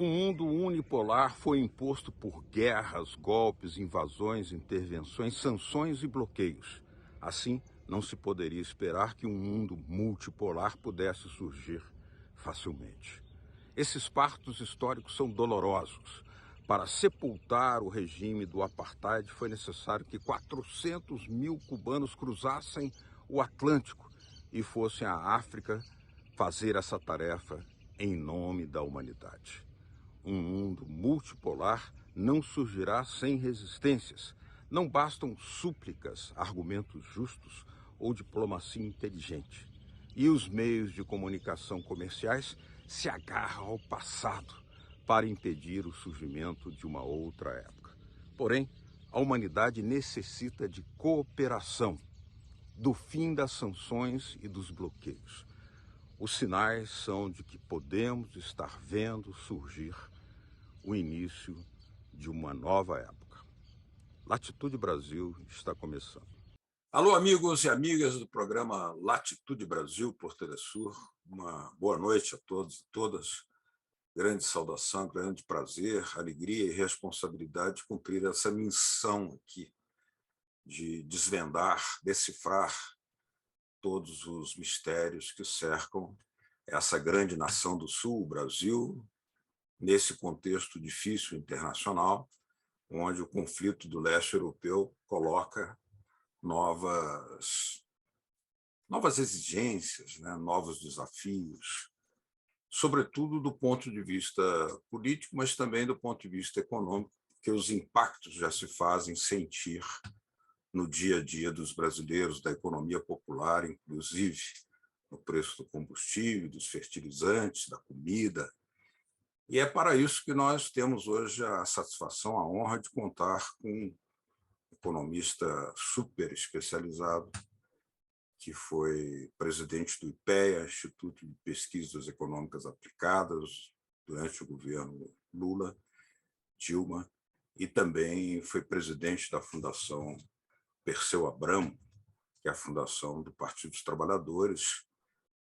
Um mundo unipolar foi imposto por guerras, golpes, invasões, intervenções, sanções e bloqueios. Assim, não se poderia esperar que um mundo multipolar pudesse surgir facilmente. Esses partos históricos são dolorosos. Para sepultar o regime do apartheid, foi necessário que 400 mil cubanos cruzassem o Atlântico e fossem à África fazer essa tarefa em nome da humanidade. Um mundo multipolar não surgirá sem resistências. Não bastam súplicas, argumentos justos ou diplomacia inteligente. E os meios de comunicação comerciais se agarram ao passado para impedir o surgimento de uma outra época. Porém, a humanidade necessita de cooperação, do fim das sanções e dos bloqueios. Os sinais são de que podemos estar vendo surgir o início de uma nova época. Latitude Brasil está começando. Alô, amigos e amigas do programa Latitude Brasil por Telesur. Uma boa noite a todos e todas. Grande saudação, grande prazer, alegria e responsabilidade de cumprir essa missão aqui de desvendar, decifrar todos os mistérios que cercam essa grande nação do Sul, o Brasil, nesse contexto difícil internacional, onde o conflito do leste europeu coloca novas exigências, né? Novos desafios, sobretudo do ponto de vista político, mas também do ponto de vista econômico, porque os impactos já se fazem sentir no dia a dia dos brasileiros, da economia popular, inclusive no preço do combustível, dos fertilizantes, da comida. E é para isso que nós temos hoje a satisfação, a honra de contar com um economista super especializado, que foi presidente do IPEA, Instituto de Pesquisas Econômicas Aplicadas, durante o governo Lula, Dilma, e também foi presidente da Fundação Perseu Abramo, que é a fundação do Partido dos Trabalhadores,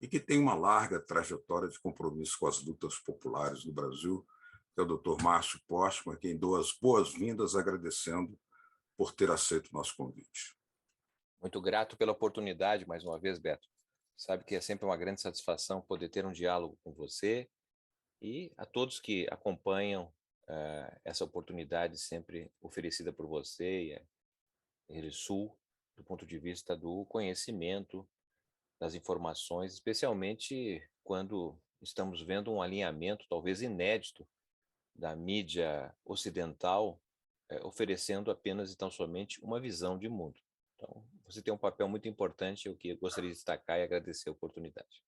e que tem uma larga trajetória de compromisso com as lutas populares no Brasil, que é o Dr. Márcio Postman, a quem dou as boas-vindas, agradecendo por ter aceito o nosso convite. Muito grato pela oportunidade, mais uma vez, Beto. Sabe que é sempre uma grande satisfação poder ter um diálogo com você e a todos que acompanham essa oportunidade sempre oferecida por você e a Sul, do ponto de vista do conhecimento, das informações, especialmente quando estamos vendo um alinhamento talvez inédito da mídia ocidental, oferecendo apenas e tão somente uma visão de mundo. Então, você tem um papel muito importante, o que eu gostaria de destacar e agradecer a oportunidade.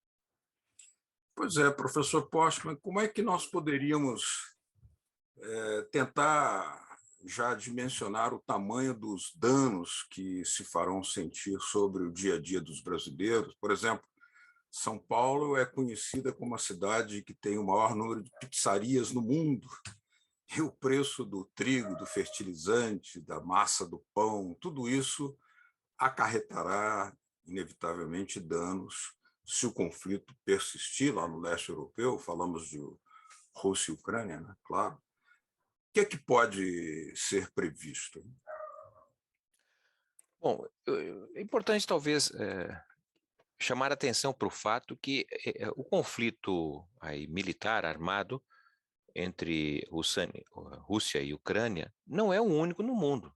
Pois é, professor Postman, como é que nós poderíamos tentar já dimensionar o tamanho dos danos que se farão sentir sobre o dia a dia dos brasileiros? Por exemplo, São Paulo é conhecida como a cidade que tem o maior número de pizzarias no mundo, e o preço do trigo, do fertilizante, da massa do pão, tudo isso acarretará, inevitavelmente, danos se o conflito persistir lá no leste europeu. Falamos de Rússia e Ucrânia, né? Claro. O que é que pode ser previsto? Bom, é importante talvez chamar a atenção para o fato que o conflito aí, militar armado entre Rússia e Ucrânia não é o único no mundo.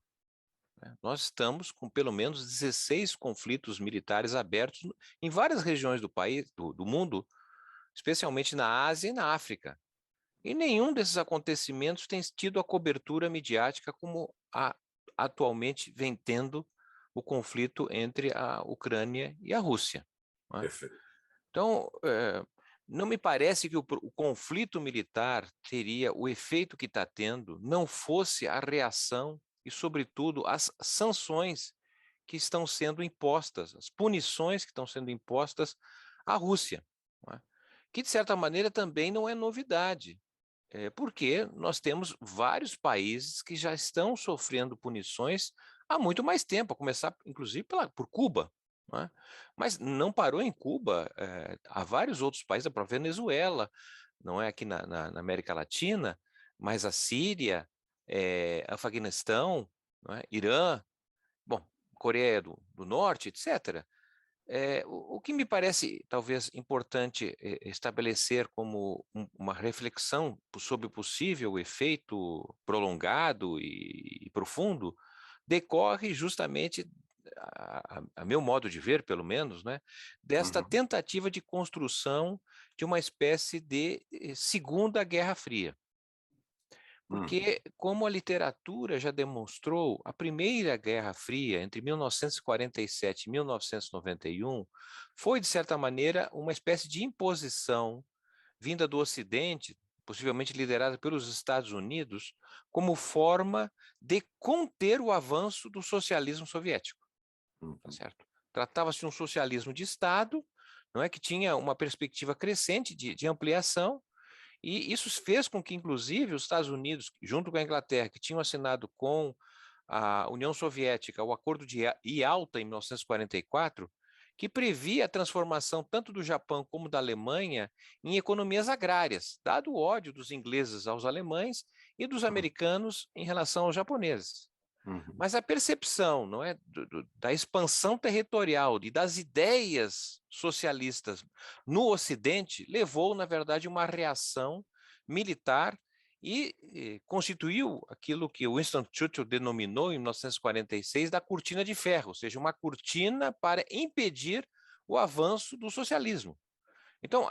Nós estamos com pelo menos 16 conflitos militares abertos em várias regiões do país, do mundo, especialmente na Ásia e na África. E nenhum desses acontecimentos tem tido a cobertura midiática como atualmente vem tendo o conflito entre a Ucrânia e a Rússia. Né? Perfeito. Então, não me parece que o conflito militar teria o efeito que está tendo, não fosse a reação e, sobretudo, as sanções que estão sendo impostas, as punições que estão sendo impostas à Rússia, né? Que, de certa maneira, também não é novidade, porque nós temos vários países que já estão sofrendo punições há muito mais tempo, a começar, inclusive, por Cuba. Né? Mas não parou em Cuba, há vários outros países, a própria Venezuela, não é aqui na América Latina, mas a Síria, Afeganistão, não é? Irã, bom, Coreia do Norte, etc. O que me parece talvez importante estabelecer como uma reflexão sobre o possível efeito prolongado e profundo decorre justamente, a meu modo de ver, pelo menos, né, desta Uhum. tentativa de construção de uma espécie de Segunda Guerra Fria. Uhum. Porque, como a literatura já demonstrou, a Primeira Guerra Fria, entre 1947 e 1991, foi, de certa maneira, uma espécie de imposição vinda do Ocidente, possivelmente liderada pelos Estados Unidos, como forma de conter o avanço do socialismo soviético. Tá Uhum. certo? Tratava-se de um socialismo de Estado, não é, que tinha uma perspectiva crescente de ampliação, e isso fez com que, inclusive, os Estados Unidos, junto com a Inglaterra, que tinham assinado com a União Soviética o Acordo de Yalta, em 1944, que previa a transformação tanto do Japão como da Alemanha em economias agrárias, dado o ódio dos ingleses aos alemães e dos americanos em relação aos japoneses. Uhum. Mas a percepção, não é, da expansão territorial e das ideias socialistas no Ocidente levou, na verdade, uma reação militar e constituiu aquilo que Winston Churchill denominou, em 1946, da cortina de ferro, ou seja, uma cortina para impedir o avanço do socialismo. Então,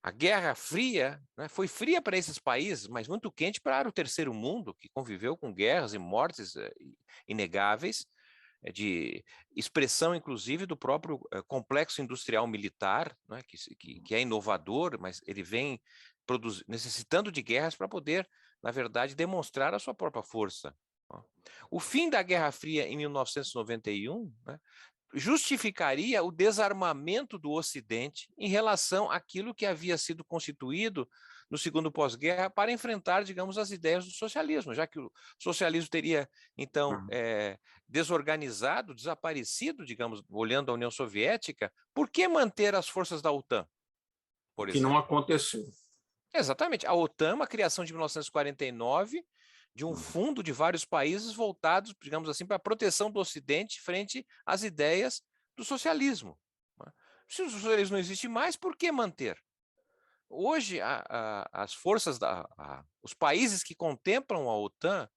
a Guerra Fria, né, foi fria para esses países, mas muito quente para o terceiro mundo, que conviveu com guerras e mortes inegáveis, de expressão, inclusive, do próprio complexo industrial militar, né, que é inovador, mas ele vem necessitando de guerras para poder, na verdade, demonstrar a sua própria força. O fim da Guerra Fria em 1991, né, justificaria o desarmamento do Ocidente em relação àquilo que havia sido constituído no segundo pós-guerra para enfrentar, digamos, as ideias do socialismo, já que o socialismo teria, então, Uhum. desorganizado, desaparecido, digamos, olhando a União Soviética. Por que manter as forças da OTAN, O por que não exemplo? aconteceu. Exatamente. A OTAN, uma criação de 1949, de um Uhum. fundo de vários países voltados, digamos assim, para a proteção do Ocidente frente às ideias do socialismo. Se o socialismo não existe mais, por que manter? Hoje, as forças, os países que contemplam a OTAN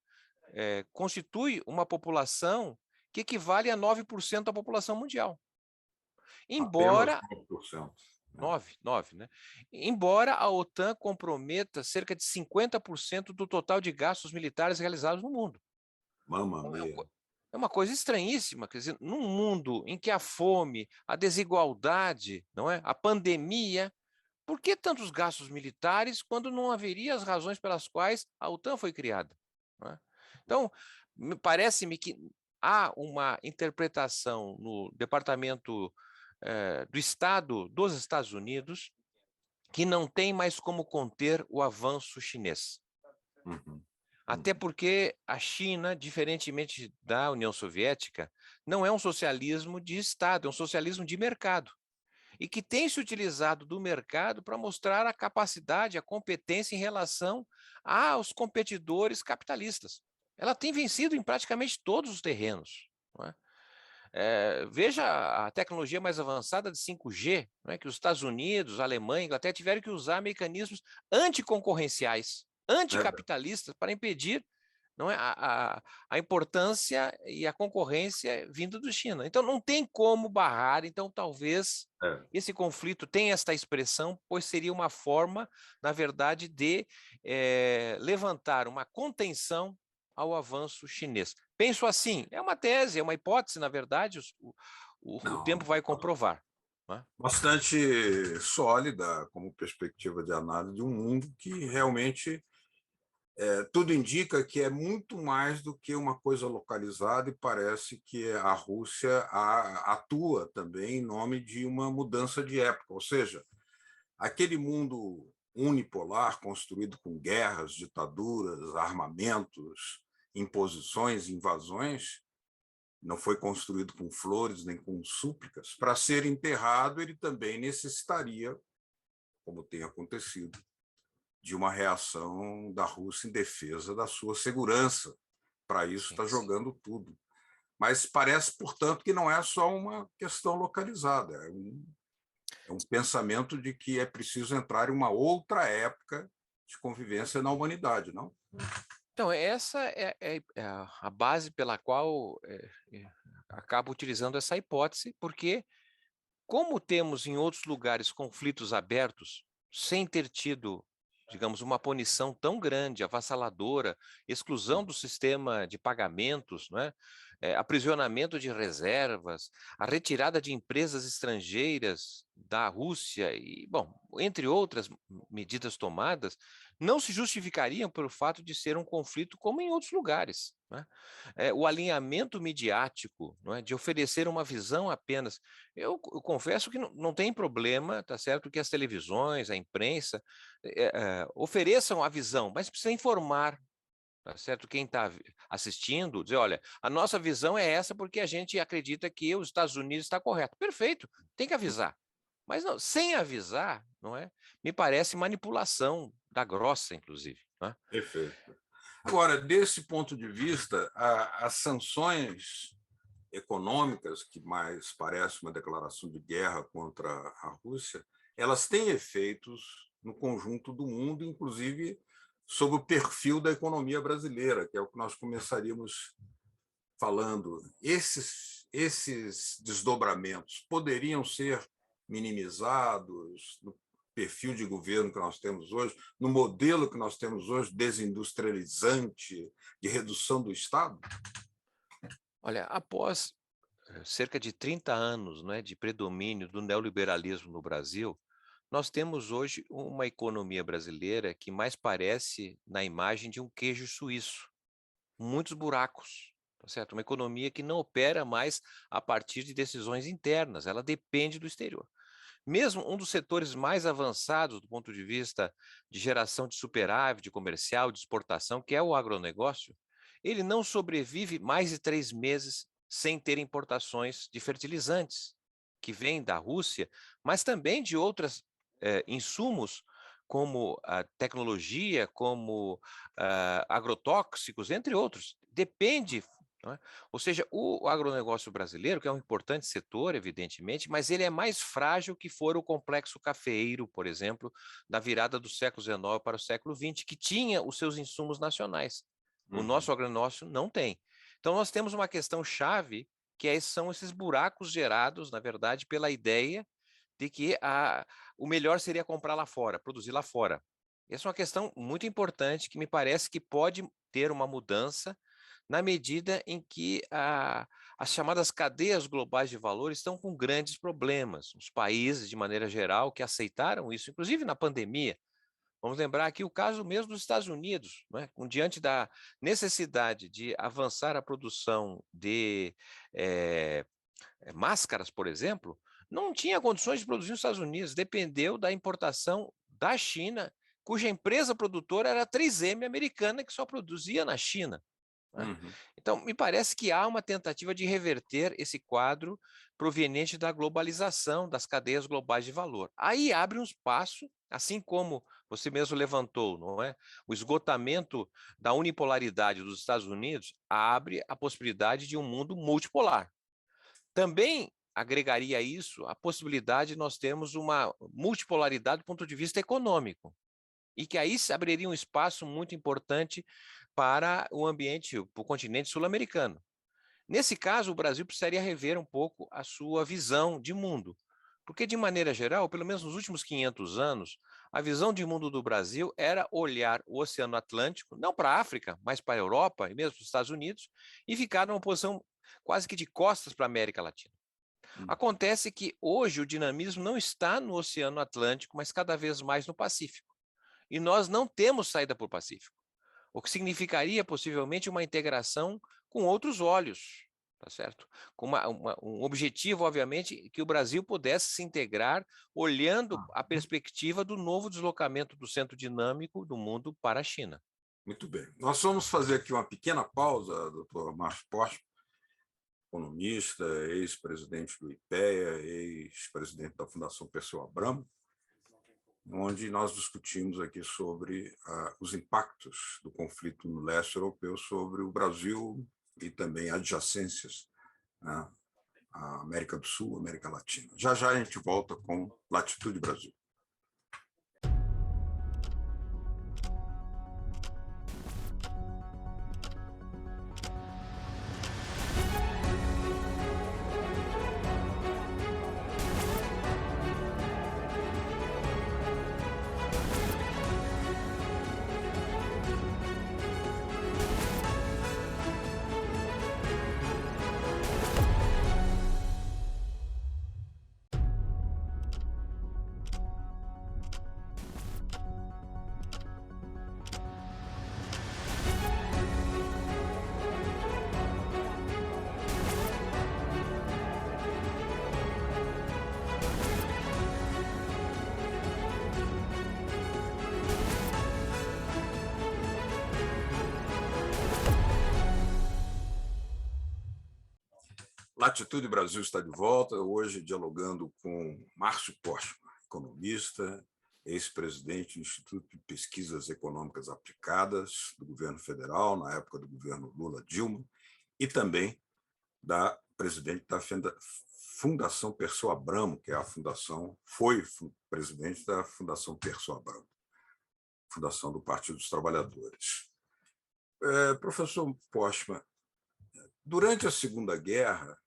constituem uma população que equivale a 9% da população mundial. Apenas Embora 9%. Né? 9, né? Embora a OTAN comprometa cerca de 50% do total de gastos militares realizados no mundo. Mamma Então, mia. é uma coisa estranhíssima, quer dizer, num mundo em que a fome, a desigualdade, não é? A pandemia, por que tantos gastos militares quando não haveria as razões pelas quais a OTAN foi criada? Não é? Então, parece-me que há uma interpretação no Departamento do Estado dos Estados Unidos que não tem mais como conter o avanço chinês. Uhum. Até porque a China, diferentemente da União Soviética, não é um socialismo de Estado, é um socialismo de mercado. E que tem se utilizado do mercado para mostrar a capacidade, a competência em relação aos competidores capitalistas. Ela tem vencido em praticamente todos os terrenos. Não é? Veja a tecnologia mais avançada de 5G, né, que os Estados Unidos, a Alemanha, a Inglaterra tiveram que usar mecanismos anticoncorrenciais, É, anticapitalistas, para impedir, não é, a importância e a concorrência vinda do China. Então, não tem como barrar, então talvez é. esse conflito tenha esta expressão, pois seria uma forma, na verdade, de levantar uma contenção ao avanço chinês. Penso assim, é uma tese, é uma hipótese, na verdade, o tempo Não, vai comprovar. Né? bastante sólida como perspectiva de análise de um mundo que realmente tudo indica que é muito mais do que uma coisa localizada e parece que a Rússia atua também em nome de uma mudança de época, ou seja, aquele mundo unipolar construído com guerras, ditaduras, armamentos, imposições, invasões, não foi construído com flores nem com súplicas. Para ser enterrado, ele também necessitaria como tem acontecido, de uma reação da Rússia em defesa da sua segurança. Para isso está jogando tudo. Mas parece, portanto, que não é só uma questão localizada, é um pensamento de que é preciso entrar em uma outra época de convivência na humanidade, não? Então, essa é a base pela qual acabo utilizando essa hipótese, porque como temos em outros lugares conflitos abertos, sem ter tido, digamos, uma punição tão grande, avassaladora, exclusão do sistema de pagamentos, não é? Aprisionamento de reservas, a retirada de empresas estrangeiras da Rússia e, bom, entre outras medidas tomadas, não se justificariam pelo fato de ser um conflito como em outros lugares, não é? O alinhamento midiático, não é? De oferecer uma visão apenas. Eu confesso que não tem problema, tá certo, que as televisões, a imprensa ofereçam a visão, mas precisa informar, tá certo, quem está assistindo, dizer, olha, a nossa visão é essa porque a gente acredita que os Estados Unidos está correto. Perfeito, tem que avisar. Mas não, sem avisar, não é? Me parece manipulação da grossa, inclusive. Não é? Perfeito. Agora, desse ponto de vista, as sanções econômicas, que mais parece uma declaração de guerra contra a Rússia, elas têm efeitos no conjunto do mundo, inclusive sobre o perfil da economia brasileira, que é o que nós começaríamos falando. Esses desdobramentos poderiam ser minimizados no perfil de governo que nós temos hoje, no modelo que nós temos hoje, desindustrializante, de redução do Estado? Olha, após cerca de 30 anos, né, de predomínio do neoliberalismo no Brasil, nós temos hoje uma economia brasileira que mais parece na imagem de um queijo suíço, muitos buracos, tá certo? Uma economia que não opera mais a partir de decisões internas, ela depende do exterior. Mesmo um dos setores mais avançados do ponto de vista de geração de superávit comercial, de exportação, que é o agronegócio, ele não sobrevive mais de 3 meses sem ter importações de fertilizantes, que vêm da Rússia, mas também de outros insumos, como a tecnologia, como agrotóxicos, entre outros. Depende, não é? Ou seja, o agronegócio brasileiro, que é um importante setor, evidentemente, mas ele é mais frágil que for o complexo cafeeiro, por exemplo, da virada do século XIX para o século XX, que tinha os seus insumos nacionais. O nosso agronegócio não tem. Então, nós temos uma questão chave, que são esses buracos gerados, na verdade, pela ideia de que o melhor seria comprar lá fora, produzir lá fora. Essa é uma questão muito importante que me parece que pode ter uma mudança na medida em que as chamadas cadeias globais de valor estão com grandes problemas. Os países, de maneira geral, que aceitaram isso, inclusive na pandemia. Vamos lembrar aqui o caso mesmo dos Estados Unidos, né? Diante da necessidade de avançar a produção de máscaras, por exemplo, não tinha condições de produzir nos Estados Unidos, dependeu da importação da China, cuja empresa produtora era a 3M americana, que só produzia na China. Então, me parece que há uma tentativa de reverter esse quadro proveniente da globalização, das cadeias globais de valor. Aí abre um espaço, assim como você mesmo levantou, não é? O esgotamento da unipolaridade dos Estados Unidos abre a possibilidade de um mundo multipolar. Também agregaria isso a possibilidade de nós termos uma multipolaridade do ponto de vista econômico, e que aí se abriria um espaço muito importante para o ambiente, para o continente sul-americano. Nesse caso, o Brasil precisaria rever um pouco a sua visão de mundo, porque, de maneira geral, pelo menos nos últimos 500 anos, a visão de mundo do Brasil era olhar o Oceano Atlântico, não para a África, mas para a Europa e mesmo para os Estados Unidos, e ficar numa posição quase que de costas para a América Latina. Acontece que hoje o dinamismo não está no Oceano Atlântico, mas cada vez mais no Pacífico. E nós não temos saída para o Pacífico, o que significaria possivelmente uma integração com outros olhos, tá certo? Com um objetivo, obviamente, que o Brasil pudesse se integrar olhando a perspectiva do novo deslocamento do centro dinâmico do mundo para a China. Muito bem. Nós vamos fazer aqui uma pequena pausa, doutor Márcio Postman, economista, ex-presidente do IPEA, ex-presidente da Fundação Perseu Abramo. onde nós discutimos aqui sobre os impactos do conflito no leste europeu sobre o Brasil e também adjacências, né, à América do Sul, América Latina. Já já a gente volta com Latitude Brasil. Latitude Brasil está de volta, hoje dialogando com Márcio Postman, economista, ex-presidente do Instituto de Pesquisas Econômicas Aplicadas do governo federal, na época do governo Lula-Dilma, e também da presidente da Fundação Perseu Abramo, que é a fundação, foi presidente da Fundação Perseu Abramo, fundação do Partido dos Trabalhadores. Professor Postman, durante a Segunda Guerra,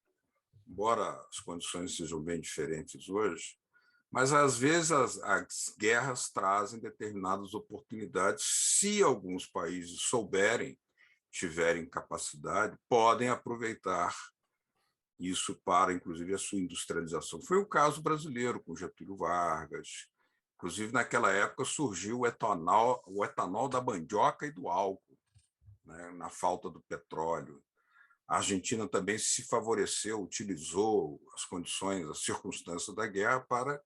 embora as condições sejam bem diferentes hoje, mas às vezes as guerras trazem determinadas oportunidades. Se alguns países souberem, tiverem capacidade, podem aproveitar isso para, inclusive, a sua industrialização. Foi o caso brasileiro, com Getúlio Vargas. Inclusive, naquela época, surgiu o etanol da mandioca e do álcool, né, na falta do petróleo. A Argentina também se favoreceu, utilizou as condições, as circunstâncias da guerra para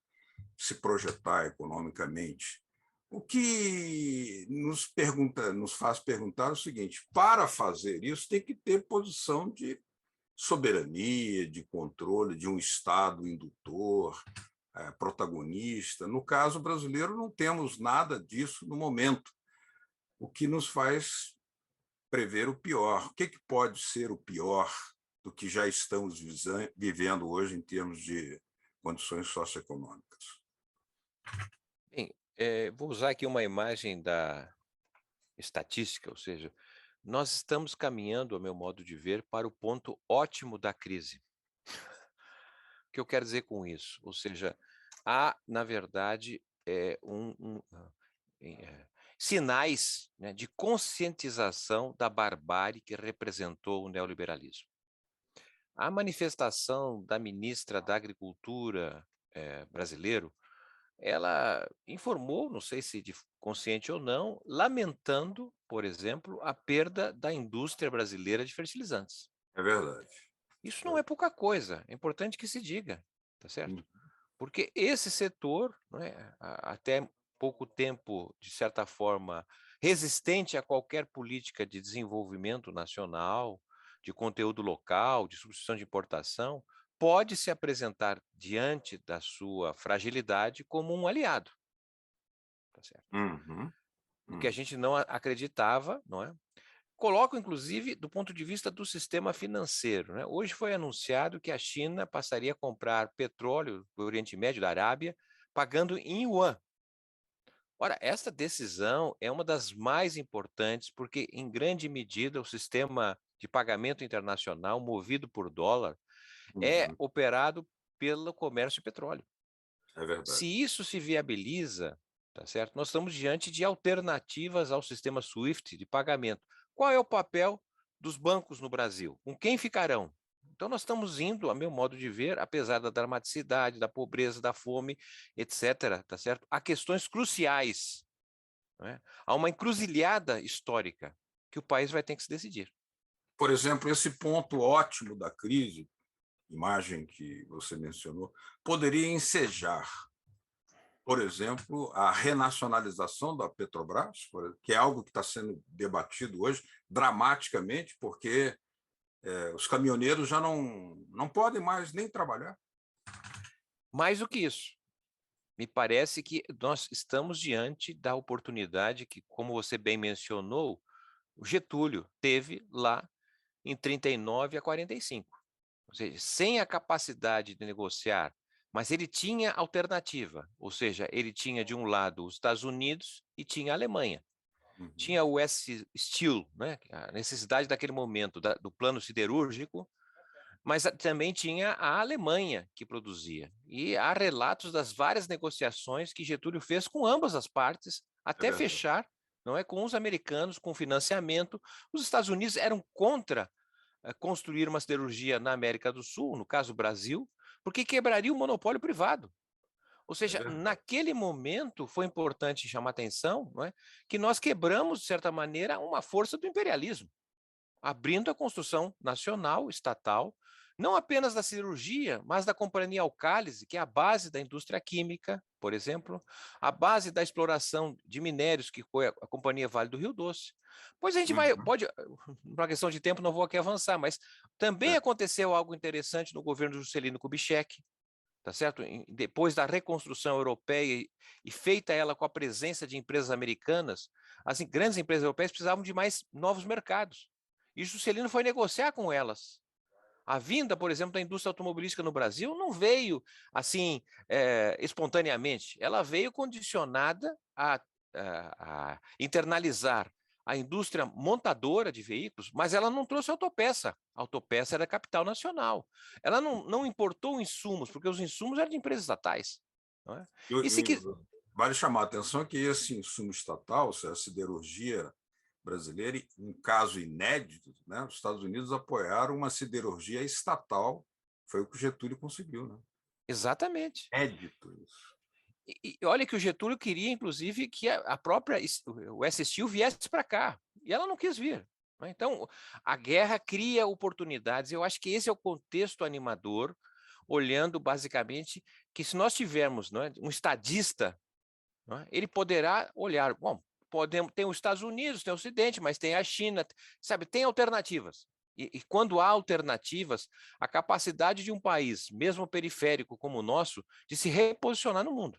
se projetar economicamente. O que nos faz perguntar o seguinte: para fazer isso, tem que ter posição de soberania, de controle, de um Estado indutor, protagonista. No caso brasileiro, não temos nada disso no momento, o que nos faz prever o pior. O que pode ser o pior do que já estamos vivendo hoje em termos de condições socioeconômicas? Bem, vou usar aqui uma imagem da estatística, ou seja, nós estamos caminhando, a meu modo de ver, para o ponto ótimo da crise. O que eu quero dizer com isso? Ou seja, há, na verdade, sinais, né, de conscientização da barbárie que representou o neoliberalismo. A manifestação da ministra da Agricultura brasileiro, ela informou, não sei se consciente ou não, lamentando, por exemplo, a perda da indústria brasileira de fertilizantes. É verdade. Isso não é pouca coisa, é importante que se diga, tá certo? Porque esse setor, né, até pouco tempo, de certa forma, resistente a qualquer política de desenvolvimento nacional, de conteúdo local, de substituição de importação, pode se apresentar diante da sua fragilidade como um aliado. Tá certo? O que a gente não acreditava, não é? Coloco, inclusive, do ponto de vista do sistema financeiro, né? Hoje foi anunciado que a China passaria a comprar petróleo do Oriente Médio, da Arábia, pagando em yuan. Ora, essa decisão é uma das mais importantes porque, em grande medida, o sistema de pagamento internacional, movido por dólar, é operado pelo comércio de petróleo. É verdade. Se isso se viabiliza, tá certo? Nós estamos diante de alternativas ao sistema SWIFT de pagamento. Qual é o papel dos bancos no Brasil? Com quem ficarão? Então, nós estamos indo, a meu modo de ver, apesar da dramaticidade, da pobreza, da fome, etc., tá certo? Há questões cruciais, não é? Há uma encruzilhada histórica que o país vai ter que se decidir. Por exemplo, esse ponto ótimo da crise, imagem que você mencionou, poderia ensejar, por exemplo, a renacionalização da Petrobras, que é algo que está sendo debatido hoje dramaticamente, porque os caminhoneiros já não podem mais nem trabalhar. Mais do que isso, me parece que nós estamos diante da oportunidade que, como você bem mencionou, o Getúlio teve lá em 39 a 45. Ou seja, sem a capacidade de negociar, mas ele tinha alternativa, ou seja, ele tinha de um lado os Estados Unidos e tinha a Alemanha. Tinha o US Steel, né, a necessidade daquele momento do plano siderúrgico, mas também tinha a Alemanha que produzia. E há relatos das várias negociações que Getúlio fez com ambas as partes, até fechar, não é, com os americanos, com financiamento. Os Estados Unidos eram contra construir uma siderurgia na América do Sul, no caso o Brasil, porque quebraria o monopólio privado. Ou seja, naquele momento foi importante chamar a atenção, não é, que nós quebramos, de certa maneira, uma força do imperialismo, abrindo a construção nacional, estatal, não apenas da siderurgia, mas da Companhia Alcálise, que é a base da indústria química, por exemplo, a base da exploração de minérios, que foi a Companhia Vale do Rio Doce. Pois a gente pode, por uma questão de tempo, não vou aqui avançar, mas também aconteceu algo interessante no governo de Juscelino Kubitschek, tá certo? Depois da reconstrução europeia e feita ela com a presença de empresas americanas, as grandes empresas europeias precisavam de mais novos mercados. E Juscelino foi negociar com elas. A vinda, por exemplo, da indústria automobilística no Brasil não veio assim espontaneamente. Ela veio condicionada a internalizar a indústria montadora de veículos, mas ela não trouxe autopeça. A autopeça era capital nacional. Ela não importou insumos, porque os insumos eram de empresas estatais. Não é? Vale chamar a atenção que esse insumo estatal, a siderurgia brasileira, um caso inédito, né? Os Estados Unidos apoiaram uma siderurgia estatal, foi o que o Getúlio conseguiu, né? Exatamente. Inédito isso. E olha que o Getúlio queria, inclusive, que a própria US Steel viesse para cá, e ela não quis vir. Né? Então, a guerra cria oportunidades, eu acho que esse é o contexto animador, olhando basicamente que se nós tivermos, não é, um estadista, não é, ele poderá olhar, bom, tem os Estados Unidos, tem o Ocidente, mas tem a China, sabe, tem alternativas. E quando há alternativas, a capacidade de um país, mesmo periférico como o nosso, de se reposicionar no mundo.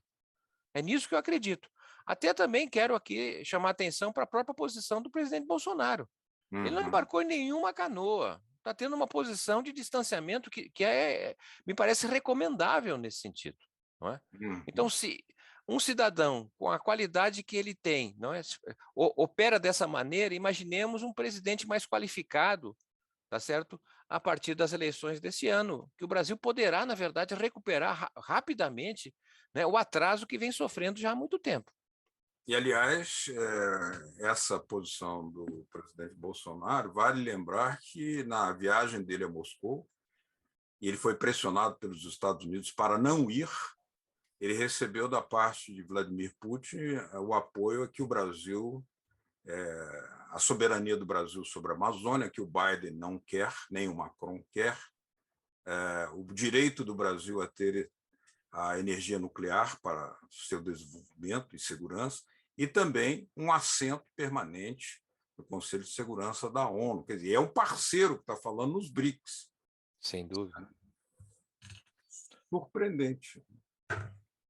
É nisso que eu acredito. Até também quero aqui chamar a atenção para a própria posição do presidente Bolsonaro. Ele não embarcou em nenhuma canoa. Está tendo uma posição de distanciamento que me parece recomendável nesse sentido. Não é? Então, se um cidadão com a qualidade que ele tem, não é, opera dessa maneira, imaginemos um presidente mais qualificado, tá certo? A partir das eleições desse ano, que o Brasil poderá, na verdade, recuperar rapidamente, né, o atraso que vem sofrendo já há muito tempo. E, aliás, essa posição do presidente Bolsonaro, vale lembrar que na viagem dele a Moscou, e ele foi pressionado pelos Estados Unidos para não ir, ele recebeu da parte de Vladimir Putin o apoio a que o Brasil, a soberania do Brasil sobre a Amazônia, que o Biden não quer, nem o Macron quer, o direito do Brasil a ter a energia nuclear para seu desenvolvimento e segurança, e também um assento permanente no Conselho de Segurança da ONU. Quer dizer, é um parceiro que está falando nos BRICS. Sem dúvida. Surpreendente.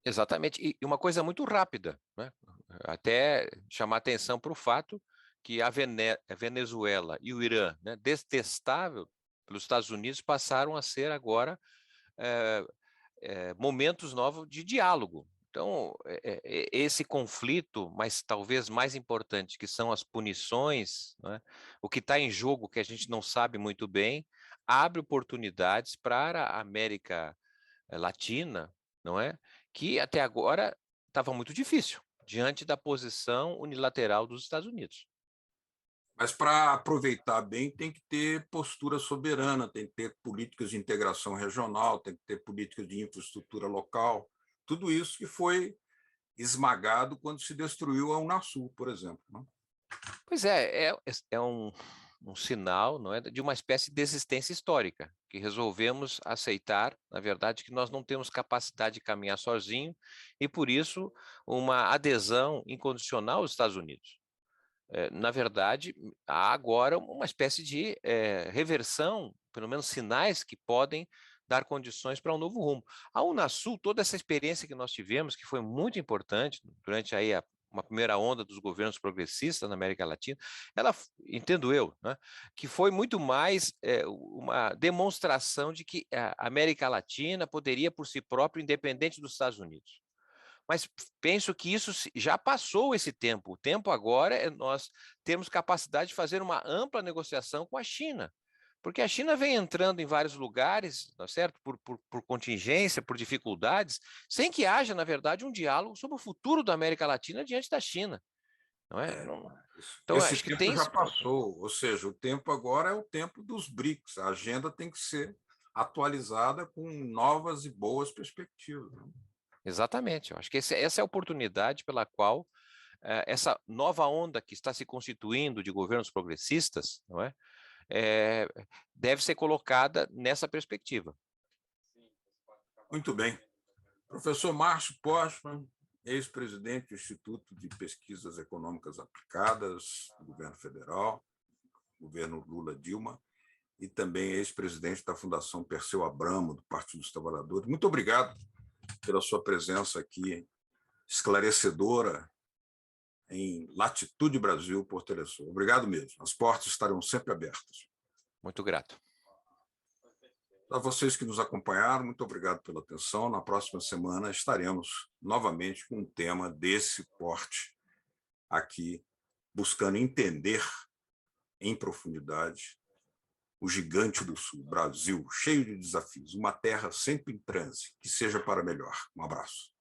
Exatamente. E uma coisa muito rápida, né? Até chamar atenção para o fato que a Venezuela e o Irã, né, detestável pelos Estados Unidos, passaram a ser agora momentos novos de diálogo. Então, esse conflito, mas talvez mais importante, que são as punições, né, o que está em jogo, que a gente não sabe muito bem, abre oportunidades para a América Latina, não é? Que até agora estava muito difícil, diante da posição unilateral dos Estados Unidos. Mas, para aproveitar bem, tem que ter postura soberana, tem que ter políticas de integração regional, tem que ter políticas de infraestrutura local, tudo isso que foi esmagado quando se destruiu a Unasul, por exemplo. Né? Pois é um sinal, não é, de uma espécie de desistência histórica, que resolvemos aceitar, na verdade, que nós não temos capacidade de caminhar sozinho e, por isso, uma adesão incondicional aos Estados Unidos. Na verdade, há agora uma espécie de reversão, pelo menos sinais que podem dar condições para um novo rumo. A Unasul, toda essa experiência que nós tivemos, que foi muito importante durante aí uma primeira onda dos governos progressistas na América Latina, ela, entendo eu, né, que foi muito mais uma demonstração de que a América Latina poderia por si própria, independente dos Estados Unidos. Mas penso que isso já passou esse tempo. O tempo agora é nós termos capacidade de fazer uma ampla negociação com a China. Porque a China vem entrando em vários lugares, tá certo? Por contingência, por dificuldades, sem que haja, na verdade, um diálogo sobre o futuro da América Latina diante da China. Não é? Então, Esse acho que tempo tem já passou, ou seja, o tempo agora é o tempo dos BRICS. A agenda tem que ser atualizada com novas e boas perspectivas. Exatamente. Eu acho que essa é a oportunidade pela qual essa nova onda que está se constituindo de governos progressistas, não é? Deve ser colocada nessa perspectiva. Muito bem. Professor Márcio Postman, ex-presidente do Instituto de Pesquisas Econômicas Aplicadas do governo federal, governo Lula-Dilma, e também ex-presidente da Fundação Perseu Abramo, do Partido dos Trabalhadores. Muito obrigado pela sua presença aqui, esclarecedora, em Latitude Brasil por Telesul. Obrigado mesmo. As portas estarão sempre abertas. Muito grato. A vocês que nos acompanharam, muito obrigado pela atenção. Na próxima semana estaremos novamente com um tema desse porte aqui, buscando entender em profundidade o gigante do Sul, Brasil, cheio de desafios, uma terra sempre em transe, que seja para melhor. Um abraço.